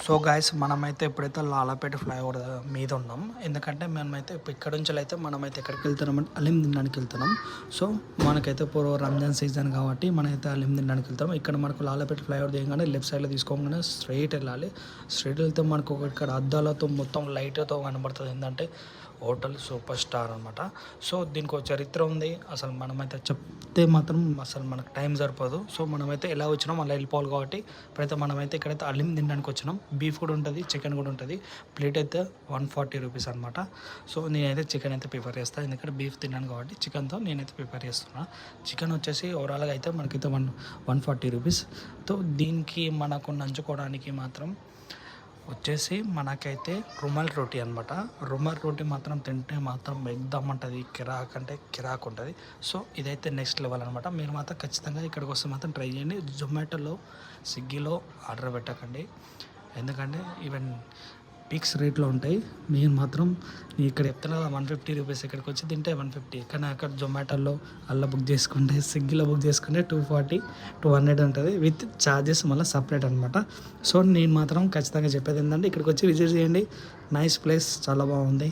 So guys మనమైతే ఇప్పుడైతే Lalapet flyover మీద ఉన్నాం. ఎందుకంటే మనమైతే ఇప్పుడు ఇక్కడ నుంచి అయితే మనమైతే ఎక్కడికి వెళ్తున్నాం, అలీం తినడానికి వెళ్తున్నాం. సో మనకైతే పూర్వ రంజాన్ సీజన్ కాబట్టి మనమైతే అలీం తినడానికి వెళ్తాం. ఇక్కడ మనకు లాలాపేట ఫ్లైఓవర్ దిగగానే లెఫ్ట్ సైడ్లో తీసుకోగానే స్ట్రైట్ వెళ్ళాలి. స్ట్రైట్ వెళ్తే మనకు ఇక్కడ అద్దాలతో మొత్తం లైట్తో కనబడుతుంది. ఏంటంటే హోటల్ సూపర్ స్టార్ అనమాట. సో దీనికి ఒక చరిత్ర ఉంది. అసలు మనమైతే చెప్తే మాత్రం అసలు మనకు టైం సరిపోదు. సో మనమైతే ఎలా వచ్చినాం అలా వెళ్ళిపోవాలి కాబట్టి ఇప్పుడైతే మనమైతే ఇక్కడైతే అలీం తినడానికి వచ్చినాం. బీఫ్ కూడా ఉంటుంది, చికెన్ కూడా ఉంటుంది. ప్లేట్ అయితే 140 రూపీస్ అనమాట. సో నేనైతే చికెన్ అయితే ప్రిఫర్ చేస్తాను, ఎందుకంటే బీఫ్ తిన్నాను కాబట్టి చికెన్తో నేనైతే ప్రిఫర్ చేస్తున్నాను. చికెన్ వచ్చేసి ఓవరాల్గా అయితే మనకైతే 140 రూపీస్. తో దీనికి మనకు నంచుకోవడానికి మాత్రం వచ్చేసి మనకైతే రుమాల్ రోటీ అనమాట. రుమాల్ రోటీ మాత్రం తింటే మాత్రం ఎగ్దమ్ ఉంటుంది, కిరాక్ అంటే కిరాక్ ఉంటుంది. సో ఇదైతే నెక్స్ట్ లెవెల్ అనమాట. మీరు మాత్రం ఖచ్చితంగా ఇక్కడికి వస్తే మాత్రం ట్రై చేయండి. జొమాటోలో, స్విగ్గీలో ఆర్డర్ పెట్టకండి, ఎందుకంటే ఈవెన్ పీక్స్ రేట్లో ఉంటాయి. నేను మాత్రం ఇక్కడ చెప్తున్నా 150 రూపీస్, ఇక్కడికి వచ్చి తింటే 150. కానీ అక్కడ జొమాటోలో అలా బుక్ చేసుకుంటే, స్విగ్గీలో బుక్ చేసుకుంటే 240, 200 ఉంటుంది విత్ ఛార్జెస్ మళ్ళీ సపరేట్ అనమాట. సో నేను మాత్రం ఖచ్చితంగా చెప్పేది ఏంటంటే ఇక్కడికి వచ్చి విజిట్ చేయండి. నైస్ ప్లేస్, చాలా బాగుంది.